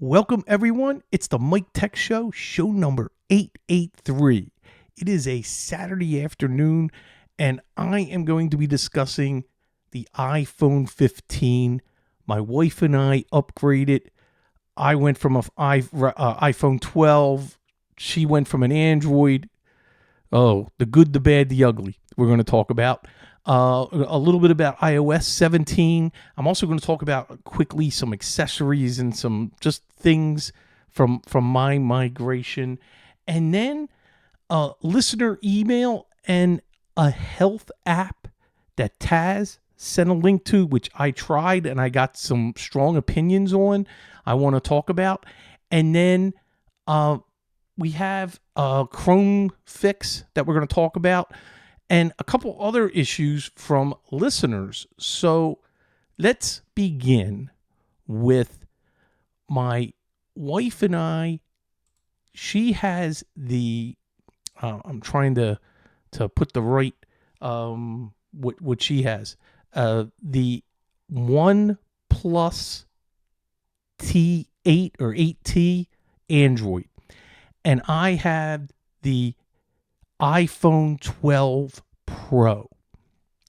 Welcome, everyone. It's the Mike Tech Show, show number 883. It is a Saturday afternoon, and I am going to be discussing the iPhone 15. My wife and I upgraded. I went from an iPhone 12. She went from an Android. Oh, the good, the bad, the ugly. We're going to talk about a little bit about iOS 17. I'm also going to talk about quickly some accessories and some just things from my migration, and then a listener email and a health app that Taz sent a link to, which I tried and I got some strong opinions on. I want to talk about, and then we have a Chrome fix that we're going to talk about, and a couple other issues from listeners. So let's begin with my wife and I. She has the, I'm trying to put the right, what she has, the OnePlus T8 or 8T Android. And I have the iPhone 12 Pro.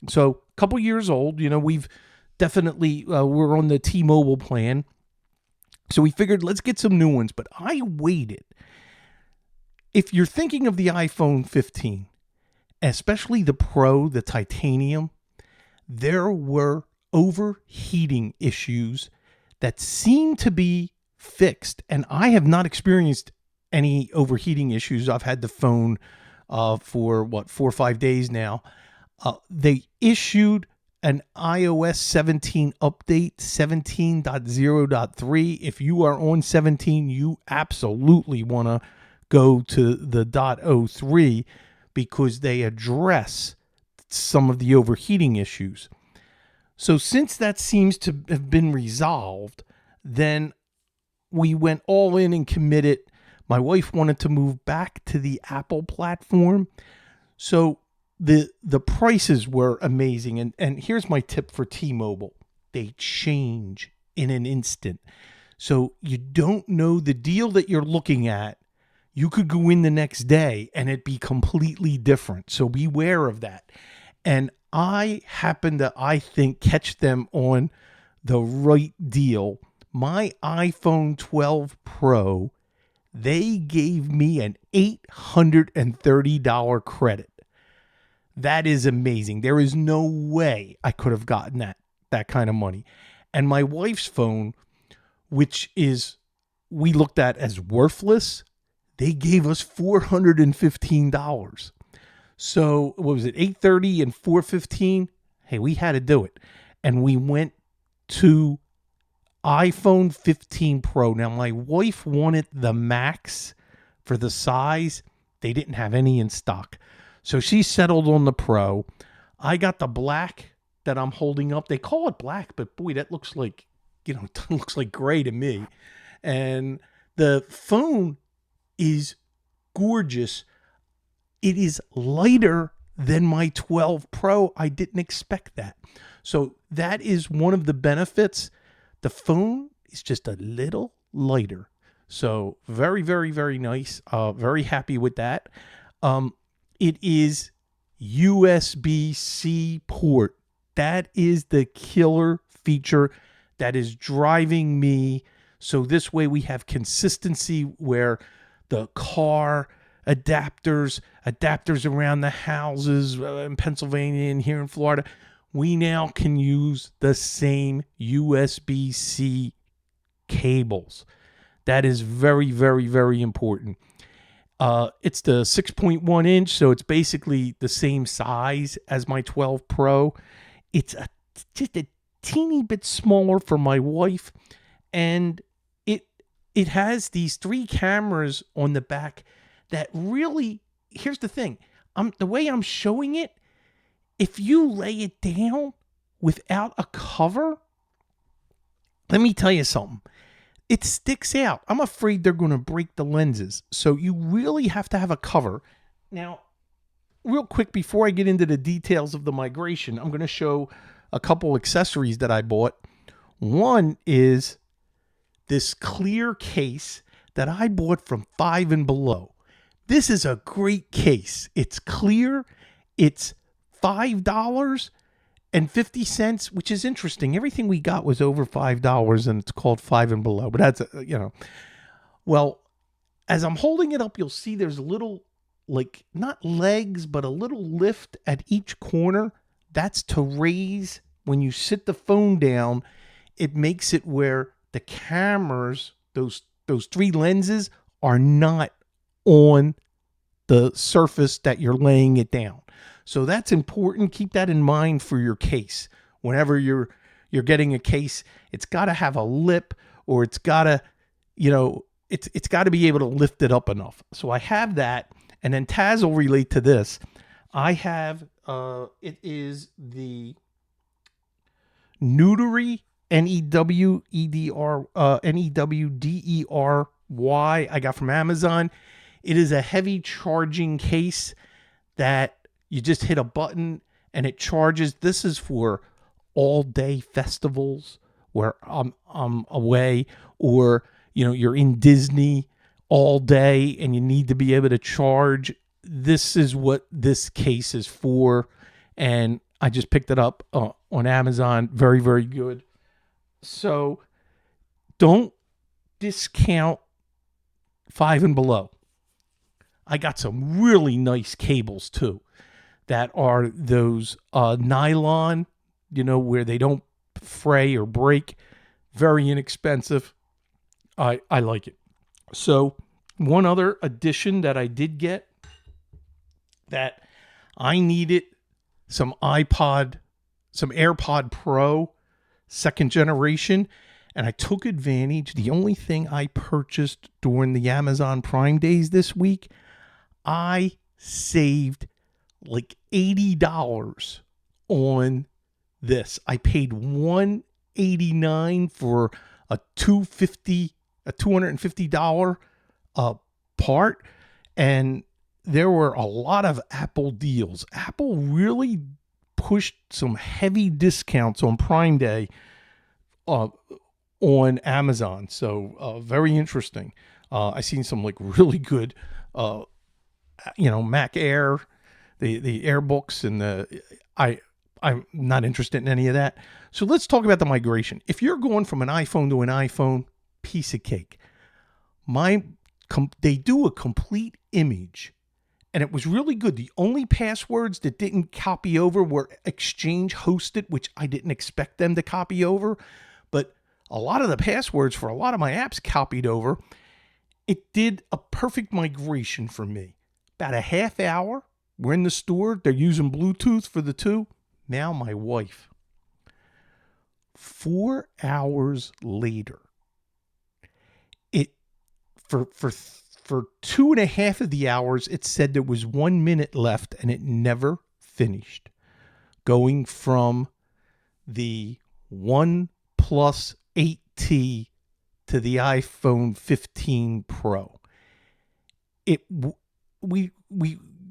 So a couple years old, we've definitely, we're on the T-Mobile plan. So we figured let's get some new ones, but I waited. If you're thinking of the iPhone 15, especially the Pro, the titanium, there were overheating issues that seem to be fixed. And I have not experienced any overheating issues. I've had the phone for 4 or 5 days now. They issued an iOS 17 update, 17.0.3. If you are on 17, you absolutely want to go to the .03 because they address some of the overheating issues. So since that seems to have been resolved, then we went all in and committed. My wife wanted to move back to the Apple platform. So the prices were amazing. And here's my tip for T-Mobile. They change in an instant. So you don't know the deal that you're looking at. You could go in the next day and it be completely different. So beware of that. And I happen to, I think, catch them on the right deal. My iPhone 12 Pro, they gave me an $830 credit. That is amazing. There is no way I could have gotten that kind of money. And my wife's phone, which is we looked at as worthless, they gave us $415. So what was it, $830 and $415? Hey, we had to do it. And we went to iPhone 15 Pro. Now, my wife wanted the Max for the size. They didn't have any in stock. So she settled on the Pro. I got the black that I'm holding up. They call it black, but boy, that looks like, it looks like gray to me. And the phone is gorgeous. It is lighter than my 12 Pro. I didn't expect that. So that is one of the benefits. The phone is just a little lighter. So very, very, very nice. Very happy with that. It is USB-C port. That is the killer feature that is driving me. So this way we have consistency where the car adapters around the houses in Pennsylvania and here in Florida, we now can use the same USB-C cables. That is very, very, very important. It's the 6.1 inch, so it's basically the same size as my 12 Pro. It's just a teeny bit smaller for my wife, and it has these 3 cameras on the back that really, here's the thing, the way I'm showing it, if you lay it down without a cover, let me tell you something. It sticks out. I'm afraid they're going to break the lenses. So you really have to have a cover. Now, real quick, before I get into the details of the migration, I'm going to show a couple accessories that I bought. One is this clear case that I bought from Five and Below. This is a great case. It's clear. It's $5.50, which is interesting. Everything we got was over $5, and it's called Five and Below. But that's, well, as I'm holding it up, you'll see there's a little, like, not legs, but a little lift at each corner. That's to raise. When you sit the phone down, it makes it where the cameras, those three lenses, are not on the surface that you're laying it down. So that's important. Keep that in mind for your case. Whenever you're getting a case, it's got to have a lip, or it's got to, it's got to be able to lift it up enough. So I have that, and then Taz will relate to this. I have it is the Neudery, Neuwedery. I got from Amazon. It is a heavy charging case that you just hit a button and it charges. This is for all day festivals where I'm away, or you're in Disney all day and you need to be able to charge. This is what this case is for, and I just picked it up on Amazon. Very, very good. So don't discount Five and Below. I got some really nice cables too that are those nylon, where they don't fray or break. Very inexpensive. I like it. So one other addition that I did get that I needed, some AirPod Pro 2nd generation, and I took advantage. The only thing I purchased during the Amazon Prime days this week, I saved like $80 on this. I paid $189 for a $250 part, and there were a lot of Apple deals. Apple really pushed some heavy discounts on Prime Day on Amazon. So very interesting. I seen some like really good, Mac Air, the AirBooks, and I'm not interested in any of that. So let's talk about the migration. If you're going from an iPhone to an iPhone, piece of cake. They do a complete image, and it was really good. The only passwords that didn't copy over were Exchange hosted, which I didn't expect them to copy over, but a lot of the passwords for a lot of my apps copied over. It did a perfect migration for me. About a half hour, we're in the store. They're using Bluetooth for the two. Now my wife. 4 hours later, for 2.5 of the hours, it said there was 1 minute left, and it never finished. Going from the OnePlus 8T to the iPhone 15 Pro. We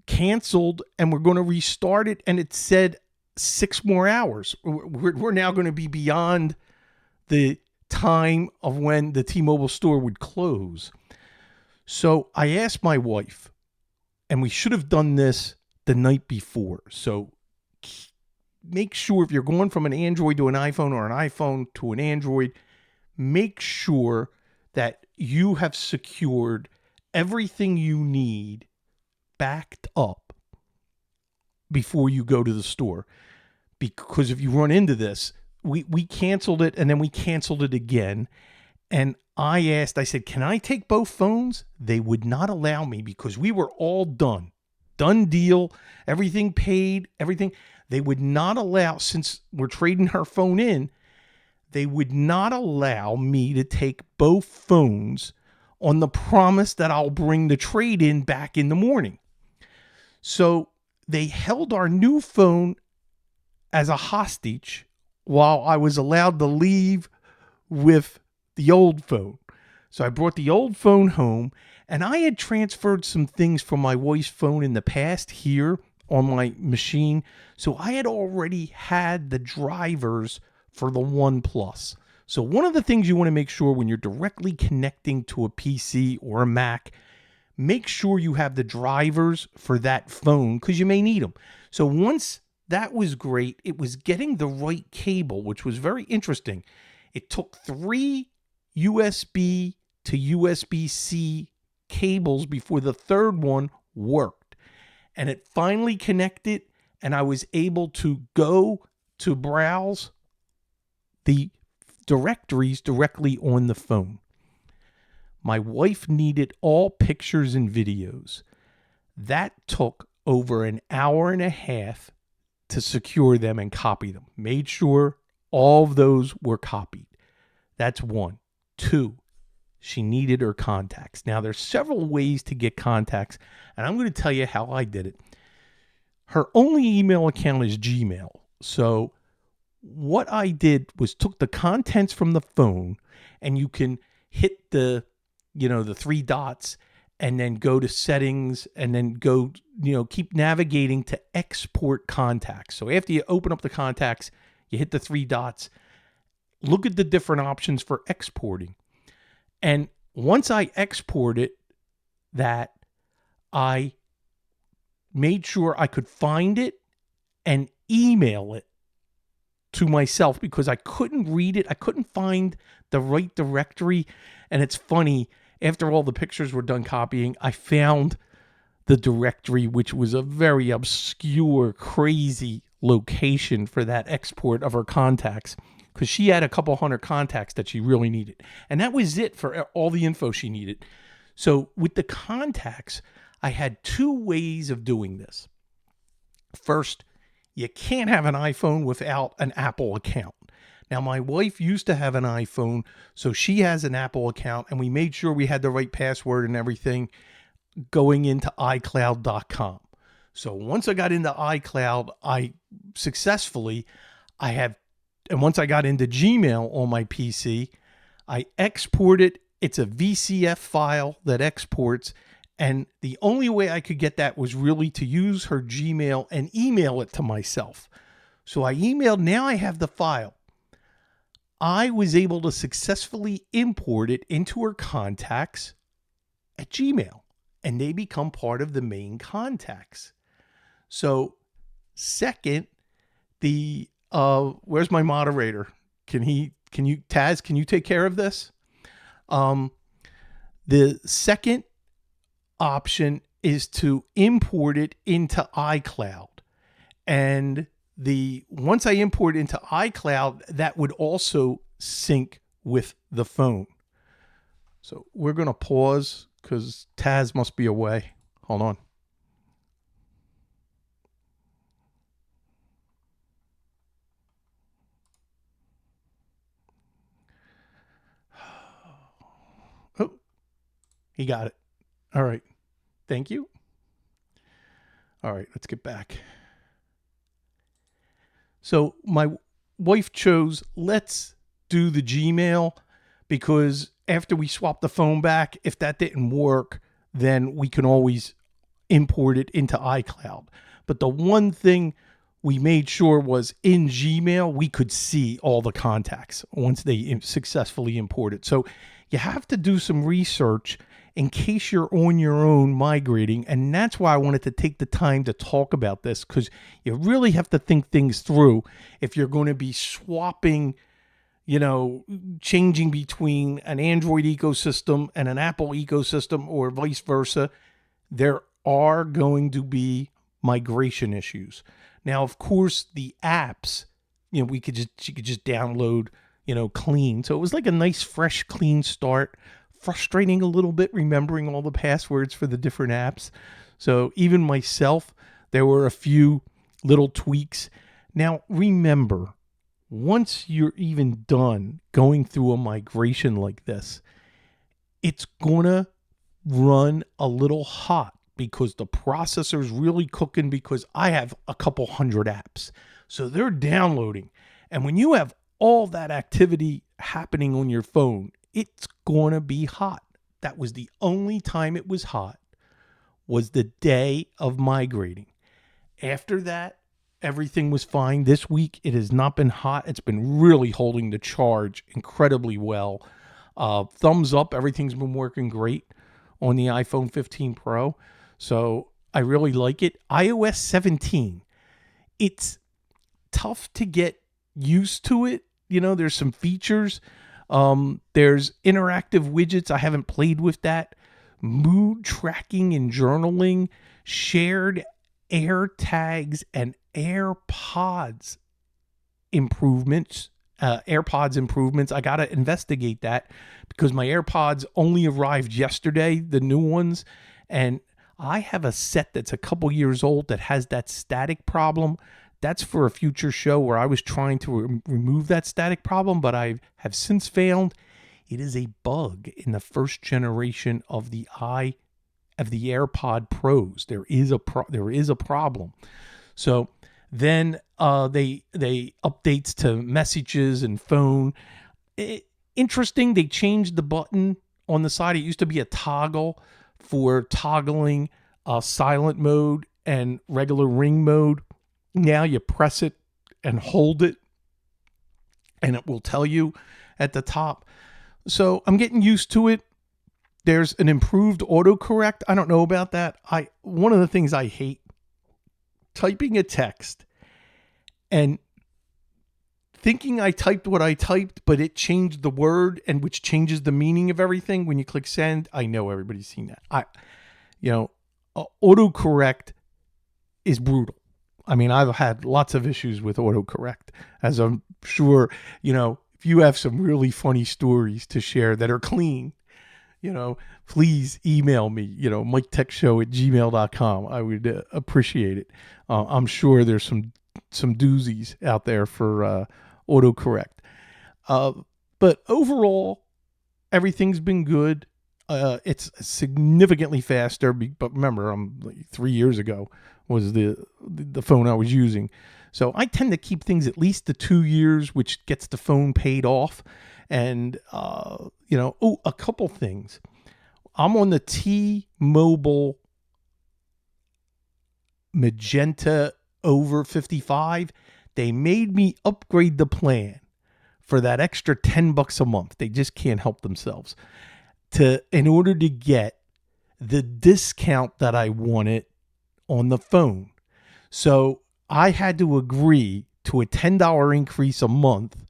canceled, and we're going to restart it, and it said 6 more hours. We're now going to be beyond the time of when the T-Mobile store would close. So I asked my wife, and we should have done this the night before. So make sure, if you're going from an Android to an iPhone or an iPhone to an Android, make sure that you have secured everything you need backed up before you go to the store. Because if you run into this, we canceled it, and then we canceled it again. And I said, can I take both phones? They would not allow me, because we were all done. Done deal. Everything paid. Everything. They would not allow, since we're trading her phone in, they would not allow me to take both phones on the promise that I'll bring the trade-in back in the morning. So they held our new phone as a hostage while I was allowed to leave with the old phone. So I brought the old phone home, and I had transferred some things from my wife's phone in the past here on my machine. So I had already had the drivers for the OnePlus. So one of the things you want to make sure when you're directly connecting to a PC or a Mac, make sure you have the drivers for that phone because you may need them. So once that was great, it was getting the right cable, which was very interesting. It took 3 USB to USB-C cables before the third one worked. And it finally connected, and I was able to go to browse the directories directly on the phone. My wife needed all pictures and videos. That took over an hour and a half to secure them and copy them. Made sure all of those were copied. That's one. Two, she needed her contacts. Now, there's several ways to get contacts, and I'm going to tell you how I did it. Her only email account is Gmail. So what I did was took the contents from the phone, and you can hit the 3 dots and then go to settings and then go, keep navigating to export contacts. So after you open up the contacts, you hit the 3 dots, look at the different options for exporting. And once I exported that, I made sure I could find it and email it to myself because I couldn't read it. I couldn't find the right directory. And it's funny, after all the pictures were done copying, I found the directory, which was a very obscure, crazy location for that export of her contacts, because she had a couple hundred contacts that she really needed. And that was it for all the info she needed. So with the contacts, I had 2 ways of doing this. First, you can't have an iPhone without an Apple account. Now, my wife used to have an iPhone, so she has an Apple account, and we made sure we had the right password and everything going into iCloud.com. So once I got into iCloud, and once I got into Gmail on my PC, I exported. It's a VCF file that exports, and the only way I could get that was really to use her Gmail and email it to myself. So I emailed, now I have the file. I was able to successfully import it into her contacts at Gmail, and they become part of the main contacts. So second, where's my moderator? Taz, can you take care of this? The second option is to import it into iCloud. And once I import it into iCloud, that would also sync with the phone. So we're going to pause because Taz must be away. Hold on. Oh, he got it. All right. Thank you. All right, let's get back. So my wife chose, let's do the Gmail, because after we swap the phone back, if that didn't work, then we can always import it into iCloud. But the one thing we made sure was in Gmail, we could see all the contacts once they successfully import it. So you have to do some research in case you're on your own migrating. And that's why I wanted to take the time to talk about this, because you really have to think things through if you're going to be swapping, changing between an Android ecosystem and an Apple ecosystem or vice versa. There are going to be migration issues. Now, of course, the apps, you could just download, clean. So it was like a nice, fresh, clean start. Frustrating a little bit remembering all the passwords for the different apps. So even myself, there were a few little tweaks. Now, remember, once you're even done going through a migration like this, it's going to run a little hot because the processor's really cooking, because I have a couple hundred apps. So they're downloading. And when you have all that activity happening on your phone, it's going to be hot. That was the only time it was hot, was the day of migrating. After that, everything was fine. This week, it has not been hot. It's been really holding the charge incredibly well. Thumbs up. Everything's been working great on the iPhone 15 Pro. So I really like it. iOS 17. It's tough to get used to it. You know, there's some features. There's interactive widgets. I haven't played with that. Mood tracking and journaling, shared air tags, and AirPods improvements. I got to investigate that because my AirPods only arrived yesterday, the new ones. And I have a set that's a couple years old that has that static problem. That's for a future show where I was trying to remove that static problem, but I have since found it is a bug in the first generation of the AirPod Pros. There is a problem. So then they updates to messages and phone. Interesting. They changed the button on the side. It used to be a toggle for toggling silent mode and regular ring mode. Now you press it and hold it, and it will tell you at the top. So I'm getting used to it. There's an improved autocorrect. I don't know about that. One of the things I hate, typing a text and thinking I typed what I typed, but it changed the word, and which changes the meaning of everything when you click send. I know everybody's seen that. Autocorrect is brutal. I mean, I've had lots of issues with autocorrect, as I'm sure, if you have some really funny stories to share that are clean, please email me, MikeTechShow@gmail.com. I would appreciate it. I'm sure there's some doozies out there for autocorrect. But overall, everything's been good. It's significantly faster, but remember, 3 years ago was the phone I was using. So I tend to keep things at least to 2 years, which gets the phone paid off. And, a couple things. I'm on the T-Mobile Magenta over 55. They made me upgrade the plan for that extra $10 a month. They just can't help themselves in order to get the discount that I wanted on the phone. So I had to agree to a $10 increase a month,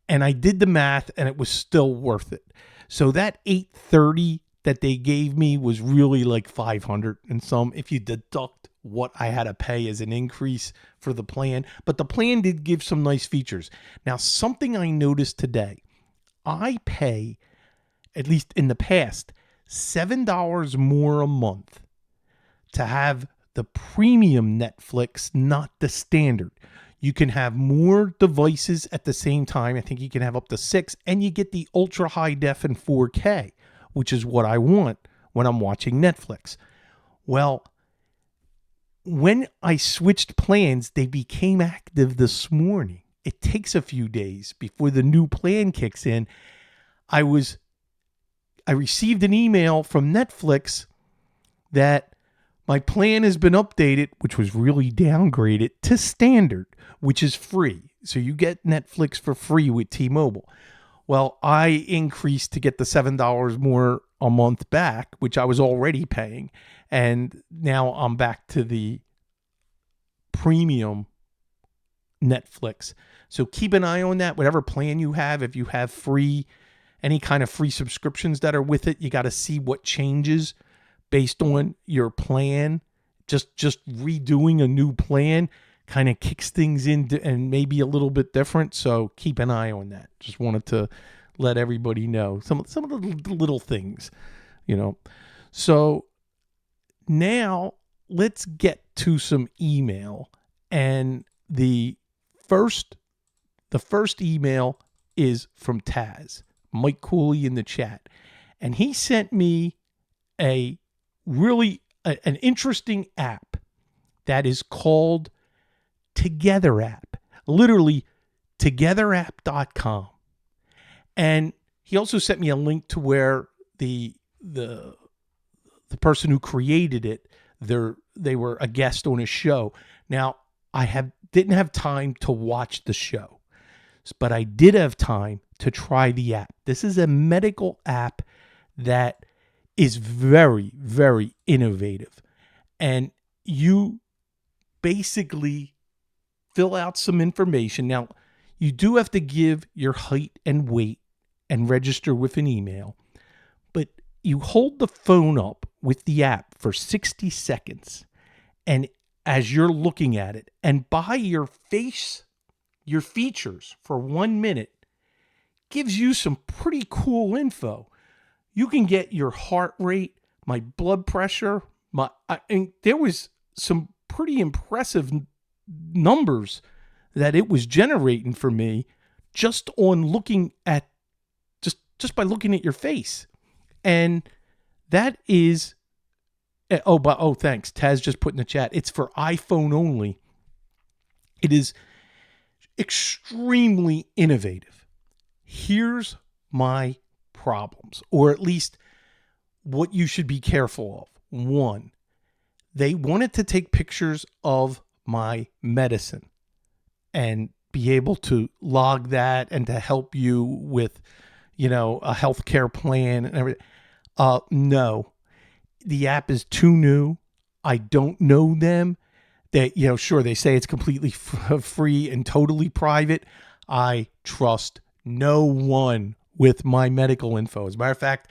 and I did the math, and it was still worth it. So that $830 that they gave me was really like $500 and some, if you deduct what I had to pay as an increase for the plan. But the plan did give some nice features. Now, something I noticed today, I pay, at least in the past, $7 more a month to have the premium Netflix, not the standard. You can have more devices at the same time. I think you can have up to 6, and you get the ultra high def and 4K, which is what I want when I'm watching Netflix. Well, when I switched plans, they became active this morning. It takes a few days before the new plan kicks in. I received an email from Netflix that my plan has been updated, which was really downgraded, to standard, which is free. So you get Netflix for free with T-Mobile. Well, I increased to get the $7 more a month back, which I was already paying. And now I'm back to the premium Netflix. So keep an eye on that. Whatever plan you have, if you have any kind of free subscriptions that are with it, you got to see what changes based on your plan. Just redoing a new plan kind of kicks things in and maybe a little bit different. So keep an eye on that. Just wanted to let everybody know some of the little things, So now let's get to some email. And the first email is from Taz, Mike Cooley in the chat. And he sent me an interesting app that is called Together App, literally togetherapp.com. And he also sent me a link to where the person who created it, they were a guest on his show. Now, I have didn't have time to watch the show, but I did have time to try the app. This is a medical app that is very, very innovative. And you basically fill out some information. Now, you do have to give your height and weight and register with an email, but you hold the phone up with the app for 60 seconds. And as you're looking at it, and by your face, your features for 1 minute gives you some pretty cool info. You can get your heart rate, my blood pressure, and there was some pretty impressive numbers that it was generating for me just on looking at just by looking at your face. And that is thanks. Taz just put in the chat. It's for iPhone only. It is extremely innovative. Here's my problems, or at least what you should be careful of. One, they wanted to take pictures of my medicine and be able to log that and to help you with, a healthcare plan and everything. No, the app is too new. I don't know them. Sure, they say it's completely free and totally private. I trust no one with my medical info. As a matter of fact,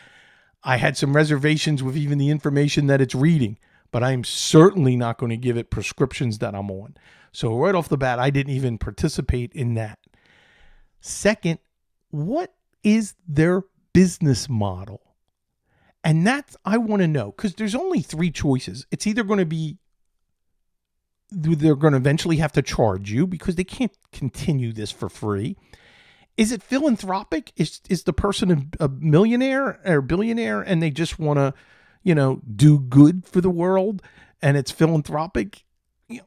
I had some reservations with even the information that it's reading, but I'm certainly not going to give it prescriptions that I'm on. So right off the bat, I didn't even participate in that. Second, what is their business model? And that's, I want to know, because there's only three choices. It's either going to be, they're going to eventually have to charge you because they can't continue this for free. Is it philanthropic? Is the person a millionaire or billionaire and they just want to, do good for the world and it's philanthropic?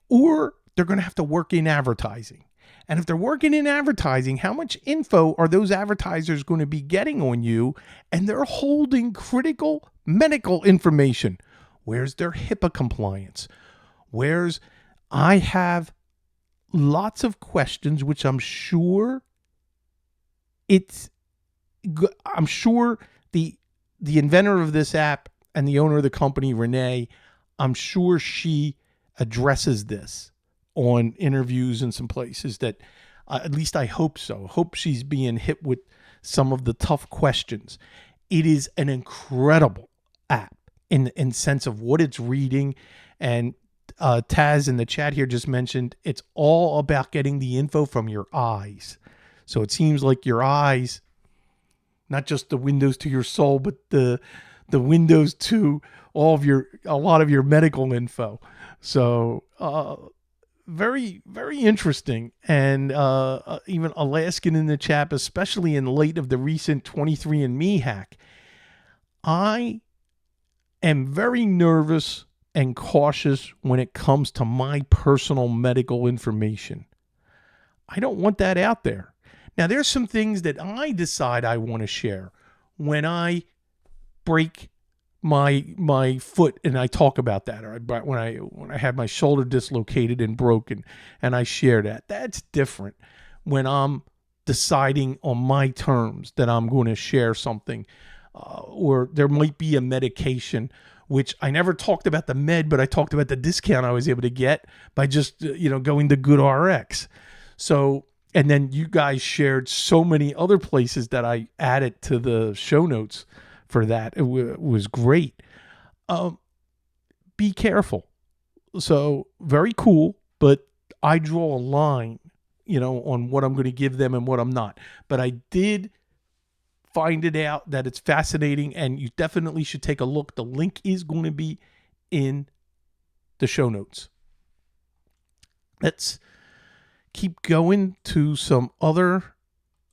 Or they're going to have to work in advertising. And if they're working in advertising, how much info are those advertisers going to be getting on you? And they're holding critical medical information. Where's their HIPAA compliance? I have lots of questions, which I'm sure the inventor of this app and the owner of the company, Renee, I'm sure she addresses this on interviews in some places that, at least I hope so. Hope she's being hit with some of the tough questions. It is an incredible app in sense of what it's reading. And Taz in the chat here just mentioned it's all about getting the info from your eyes. So it seems like your eyes, not just the windows to your soul, but the windows to a lot of your medical info. So very, very interesting. And even Alaskan in the chat, especially in light of the recent 23andMe hack, I am very nervous and cautious when it comes to my personal medical information. I don't want that out there. Now, there's some things that I decide I want to share when I break my foot and I talk about that, or when I had my shoulder dislocated and broken and I share that. That's different when I'm deciding on my terms that I'm going to share something, or there might be a medication, which I never talked about the med, but I talked about the discount I was able to get by just going to GoodRx. So, and then you guys shared so many other places that I added to the show notes for that. It was great. Be careful. So very cool, but I draw a line, on what I'm going to give them and what I'm not. But I did find it out that it's fascinating, and you definitely should take a look. The link is going to be in the show notes. Let's keep going to some other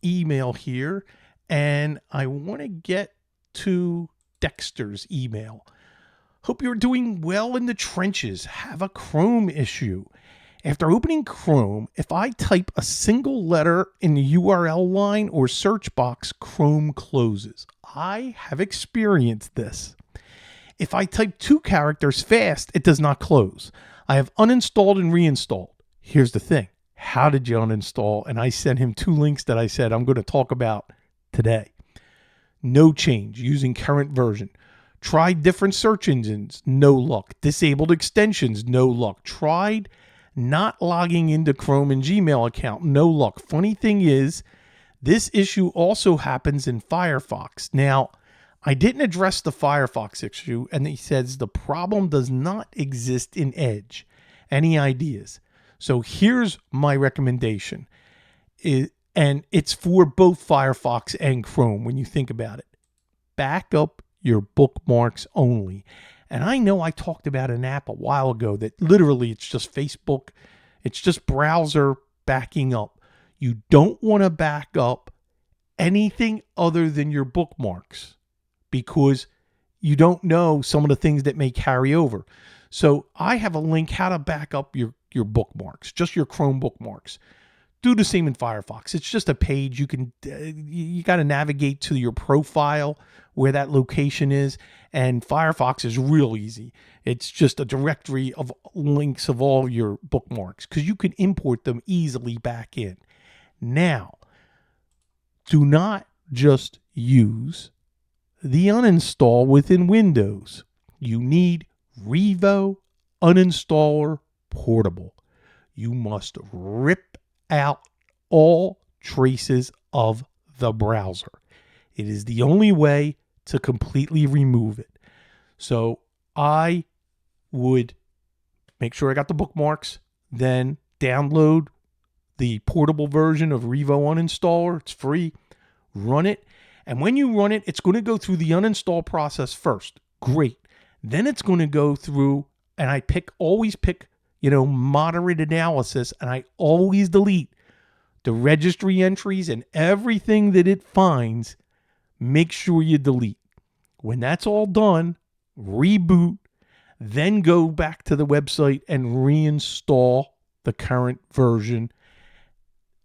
email here, and I want to get to Dexter's email. Hope you're doing well in the trenches. Have a Chrome issue. After opening Chrome, if I type a single letter in the URL line or search box, Chrome closes. I have experienced this. If I type 2 characters fast, it does not close. I have uninstalled and reinstalled. Here's the thing. How did you uninstall? And I sent him 2 links that I said I'm going to talk about today. No change, using current version. Tried different search engines, no luck. Disabled extensions, no luck. Tried not logging into Chrome and Gmail account, no luck. Funny thing is, this issue also happens in Firefox. Now, I didn't address the Firefox issue, and he says the problem does not exist in Edge. Any ideas? So here's my recommendation. And it's for both Firefox and Chrome when you think about it. Back up your bookmarks only. And I know I talked about an app a while ago that literally it's just Facebook. It's just browser backing up. You don't want to back up anything other than your bookmarks because you don't know some of the things that may carry over. So I have a link how to back up your bookmarks, just your Chrome bookmarks. Do the same in Firefox. It's just a page you got to navigate to your profile where that location is. And Firefox is real easy. It's just a directory of links of all your bookmarks because you can import them easily back in. Now, do not just use the uninstall within Windows. You need Revo Uninstaller Portable. You must rip out all traces of the browser. It is the only way to completely remove it. So I would make sure I got the bookmarks, then download the portable version of Revo Uninstaller. It's free. Run it. And when you run it, it's going to go through the uninstall process first. Great. Then it's going to go through, and I always pick moderate analysis, and I always delete the registry entries and everything that it finds. Make sure you delete. When that's all done, reboot, then go back to the website and reinstall the current version.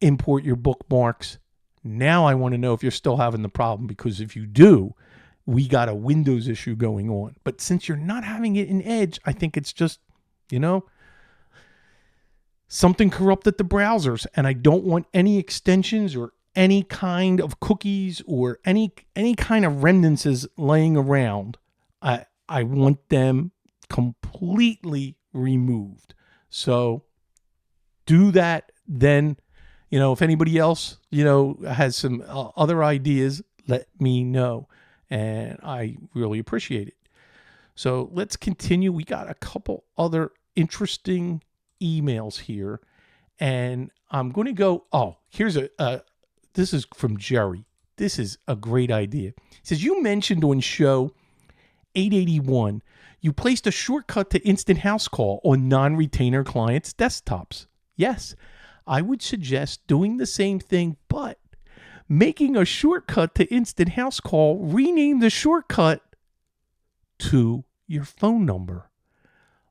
Import your bookmarks. Now I want to know if you're still having the problem, because if you do, we got a Windows issue going on. But since you're not having it in Edge, I think it's just, something corrupted the browsers, and I don't want any extensions or any kind of cookies or any kind of remnants laying around. I want them completely removed. So do that. Then, if anybody else, has some other ideas, let me know. And I really appreciate it. So let's continue. We got a couple other interesting emails here. And I'm going to go, here's this is from Jerry. This is a great idea. He says, you mentioned on show 881, you placed a shortcut to Instant House Call on non-retainer clients' desktops. Yes, I would suggest doing the same thing, but making a shortcut to Instant House Call, rename the shortcut to your phone number.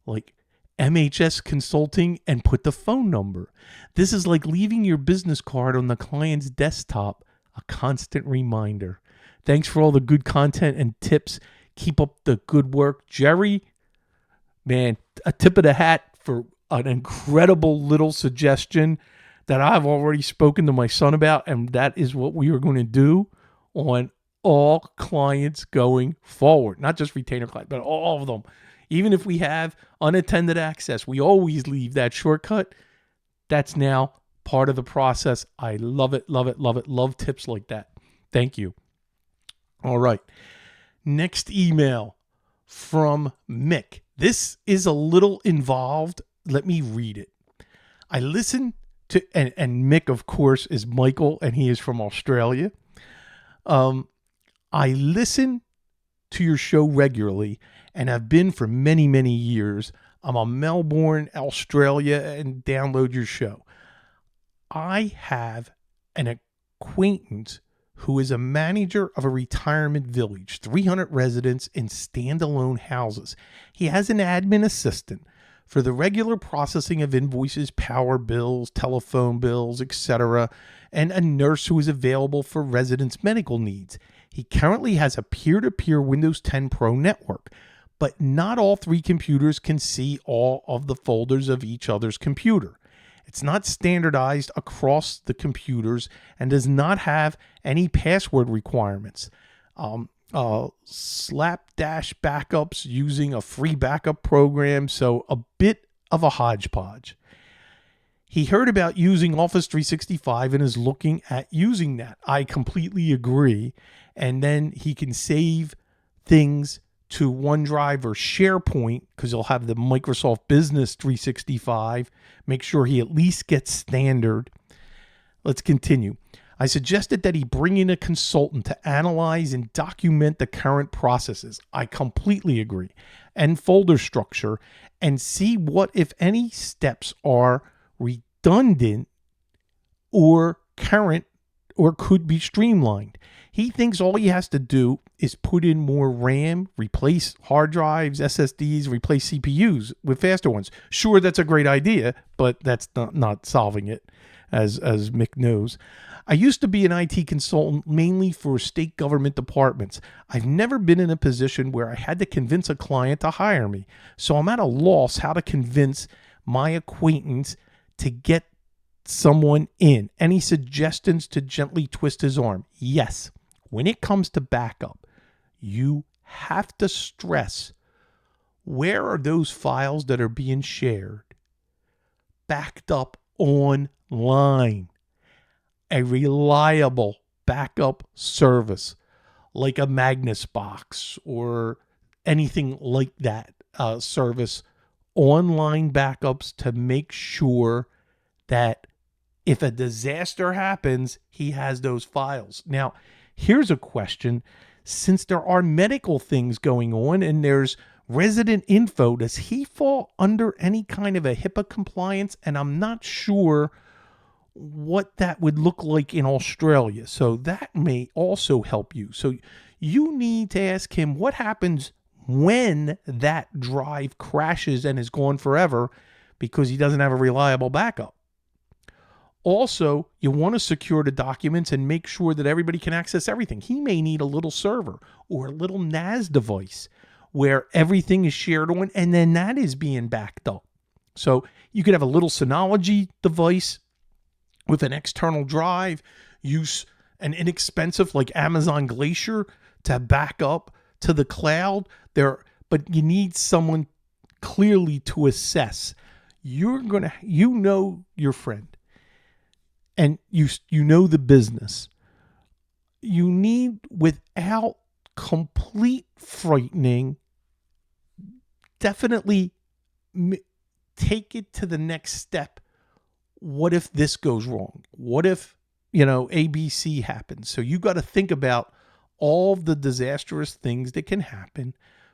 Like MHS Consulting, and put the phone number. This is like leaving your business card on the client's desktop, a constant reminder. Thanks for all the good content and tips. Keep up the good work. Jerry, man, a tip of the hat for an incredible little suggestion that I've already spoken to my son about, and that is what we are going to do on all clients going forward. Not just retainer clients, but all of them. Even if we have unattended access, we always leave that shortcut. That's now part of the process. I love it, love it, love it. Love tips like that. Thank you. All right. Next email from Mick. This is a little involved. Let me read it. I listen to, and Mick, of course, is Michael, and he is from Australia. I listen to your show regularly, and have been for many, many years. I'm on Melbourne, Australia, and download your show. I have an acquaintance who is a manager of a retirement village, 300 residents in standalone houses. He has an admin assistant for the regular processing of invoices, power bills, telephone bills, etc., and a nurse who is available for residents' medical needs. He currently has a peer-to-peer Windows 10 Pro network, but not all 3 computers can see all of the folders of each other's computer. It's not standardized across the computers and does not have any password requirements. Slapdash backups using a free backup program, so a bit of a hodgepodge. He heard about using Office 365 and is looking at using that. I completely agree. And then he can save things to OneDrive or SharePoint because he'll have the Microsoft Business 365. Make sure he at least gets standard. Let's continue. I suggested that he bring in a consultant to analyze and document the current processes. I completely agree. And folder structure and see what, if any, steps are redundant or current or could be streamlined. He thinks all he has to do is put in more RAM, replace hard drives, SSDs, replace CPUs with faster ones. Sure, that's a great idea, but that's not solving it, as Mick knows. I used to be an IT consultant mainly for state government departments. I've never been in a position where I had to convince a client to hire me, so I'm at a loss how to convince my acquaintance to get someone in. Any suggestions to gently twist his arm? Yes. When it comes to backup, you have to stress, where are those files that are being shared backed up online? A reliable backup service like a Magnus box or anything like that service, online backups, to make sure that if a disaster happens, he has those files. Now, here's a question. Since there are medical things going on and there's resident info, does he fall under any kind of a HIPAA compliance? And I'm not sure what that would look like in Australia. So that may also help you. So you need to ask him what happens when that drive crashes and is gone forever because he doesn't have a reliable backup. Also, you want to secure the documents and make sure that everybody can access everything. He may need a little server or a little NAS device where everything is shared on, and then that is being backed up. So you could have a little Synology device with an external drive, use an inexpensive like Amazon Glacier to back up to the cloud there, but you need someone clearly to assess. You know your friend, and you know the business. You need, without complete frightening, definitely take it to the next step. What if this goes wrong? What if, ABC happens? So you got to think about all the disastrous things that can happen,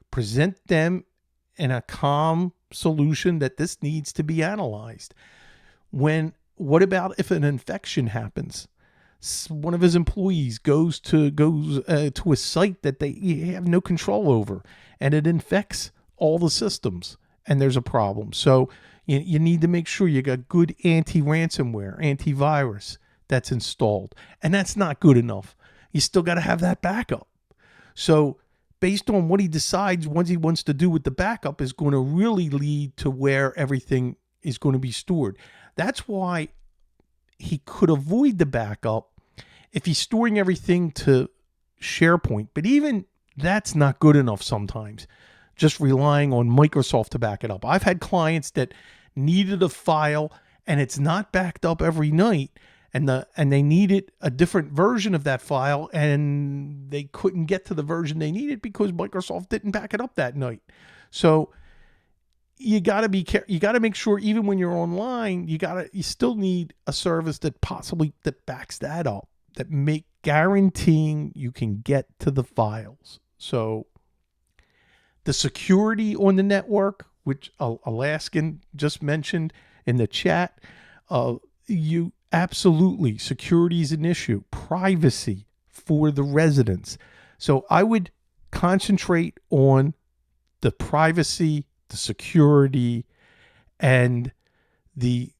present them in a calm solution that this needs to be analyzed. What about if an infection happens? One of his employees goes to a site that they have no control over, and it infects all the systems, and there's a problem. So you need to make sure you got good anti-ransomware, antivirus that's installed, and that's not good enough. You still got to have that backup. So based on what he decides what he wants to do with the backup is going to really lead to where everything is going to be stored. That's why he could avoid the backup if he's storing everything to SharePoint. But even that's not good enough sometimes, just relying on Microsoft to back it up. I've had clients that needed a file and it's not backed up every night, and they needed a different version of that file, and they couldn't get to the version they needed because Microsoft didn't back it up that night. So you got to be careful. You got to make sure even when you're online, you still need a service that backs that up, that guaranteeing you can get to the files. So the security on the network, which Alaskan just mentioned in the chat, absolutely, security is an issue. Privacy for the residents. So I would concentrate on the privacy, the security, and the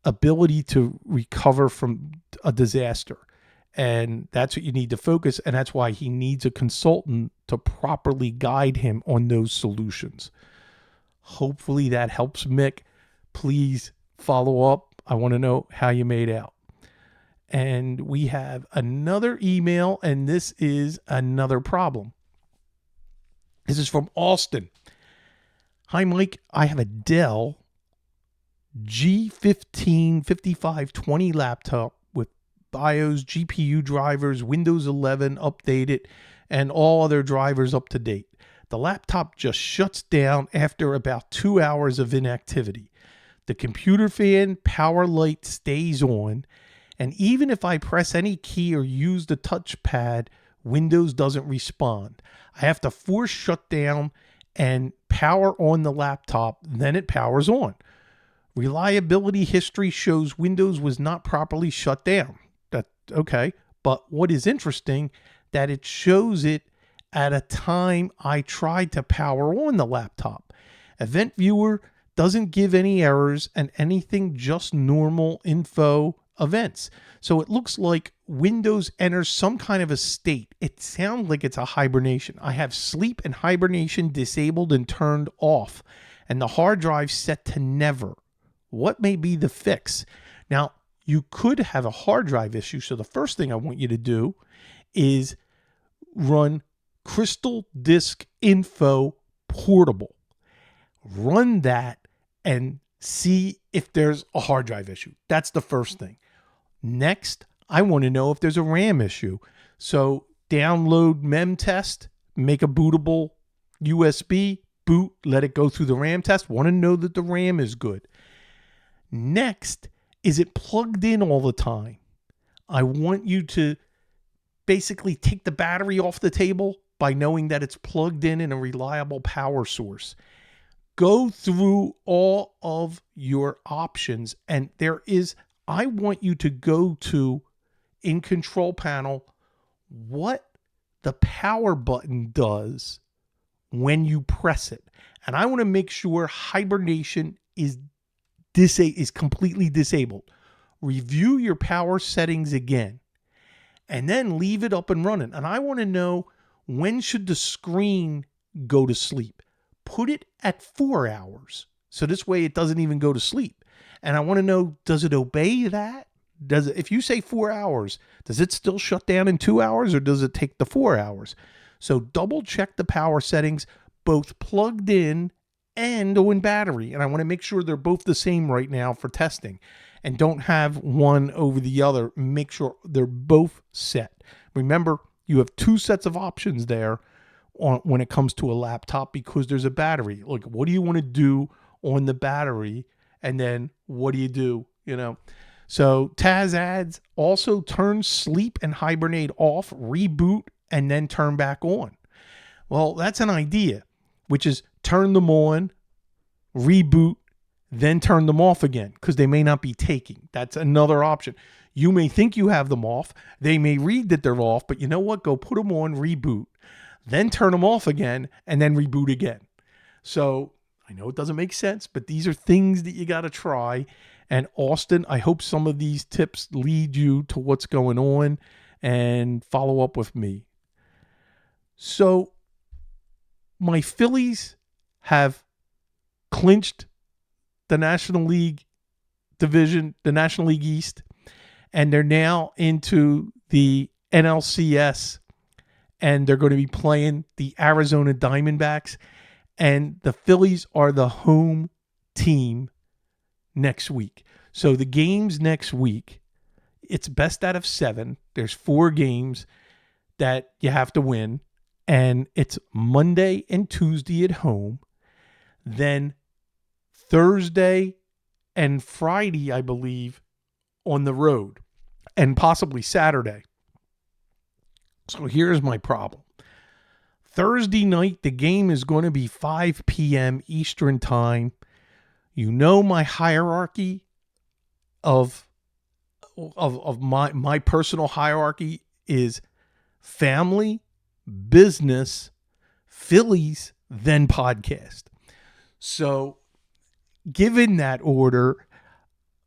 ability to recover from a disaster. And that's what you need to focus. And that's why he needs a consultant to properly guide him on those solutions. Hopefully that helps, Mick. Please follow up. I want to know how you made out. And we have another email, and this is another problem. This is from Austin. Hi, Mike. I have a Dell G15 5520 laptop with BIOS, GPU drivers, Windows 11 updated, and all other drivers up to date. The laptop just shuts down after about 2 hours of inactivity. The computer fan power light stays on, and even if I press any key or use the touchpad, Windows doesn't respond. I have to force shut down and power on the laptop, then it powers on. Reliability history shows Windows was not properly shut down. That's okay. But what is interesting, that it shows it at a time I tried to power on the laptop. Event Viewer doesn't give any errors and anything, just normal info events. So it looks like Windows enters some kind of a state. It sounds like it's a hibernation. I have sleep and hibernation disabled and turned off, and the hard drive set to never. What may be the fix? Now, you could have a hard drive issue. So the first thing I want you to do is run Crystal Disk Info Portable. Run that and see if there's a hard drive issue. That's the first thing. Next, I want to know if there's a RAM issue. So download MTS, make a bootable USB, boot, let it go through the RAM test. Want to know that the RAM is good. Next, is it plugged in all the time? I want you to basically take the battery off the table by knowing that it's plugged in a reliable power source. Go through all of your options, and I want you to go to, in control panel, what the power button does when you press it. And I want to make sure hibernation is completely disabled. Review your power settings again, and then leave it up and running. And I want to know, when should the screen go to sleep? Put it at 4 hours. So this way it doesn't even go to sleep. And I want to know, does it obey that? If you say 4 hours, does it still shut down in 2 hours, or does it take the 4 hours? So double check the power settings, both plugged in and on battery. And I want to make sure they're both the same right now for testing, and don't have one over the other. Make sure they're both set. Remember, you have two sets of options there when it comes to a laptop, because there's a battery. Like, what do you want to do on the battery? And then what do you do? So Taz adds, also turn sleep and hibernate off, reboot, and then turn back on. Well, that's an idea, which is turn them on, reboot, then turn them off again, because they may not be taking. That's another option. You may think you have them off. They may read that they're off, but you know what? Go put them on, reboot, then turn them off again, and then reboot again. So I know it doesn't make sense, but these are things that you got to try. And Austin, I hope some of these tips lead you to what's going on, and follow up with me. So my Phillies have clinched the National League division, the National League East, and they're now into the NLCS, and they're going to be playing the Arizona Diamondbacks, and the Phillies are the home team next week. So the games next week, it's best out of 7. There's 4 games that you have to win, and it's Monday and Tuesday at home, then Thursday and Friday, I believe, on the road, and possibly Saturday. So here's my problem. Thursday night, the game is going to be 5 p.m. Eastern time. You know, my hierarchy of my personal hierarchy is family, business, Phillies, then podcast. So given that order,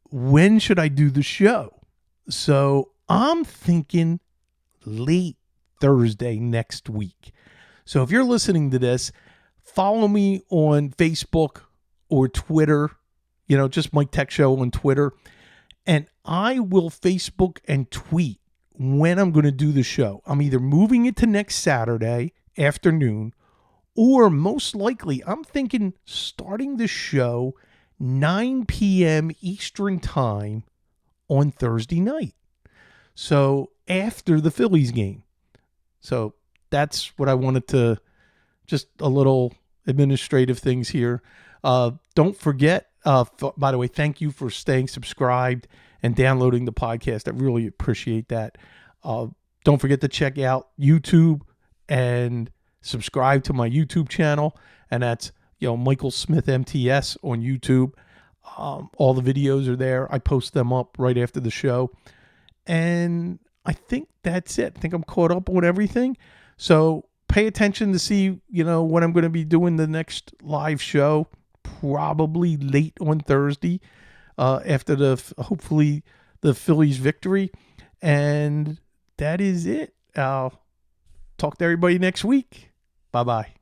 when should I do the show? So I'm thinking late Thursday next week. So if you're listening to this, follow me on Facebook or Twitter, just Mike Tech Show on Twitter. And I will Facebook and tweet when I'm going to do the show. I'm either moving it to next Saturday afternoon, or most likely I'm thinking starting the show 9 p.m. Eastern time on Thursday night. So after the Phillies game. So that's what I wanted to, just a little administrative things here. Don't forget, by the way, thank you for staying subscribed and downloading the podcast. I really appreciate that. Don't forget to check out YouTube and subscribe to my YouTube channel. And that's, Michael Smith MTS on YouTube. All the videos are there. I post them up right after the show. And I think that's it. I think I'm caught up on everything. So pay attention to see, when I'm going to be doing the next live show, probably late on Thursday, after hopefully the Phillies victory. And that is it. I'll talk to everybody next week. Bye-bye.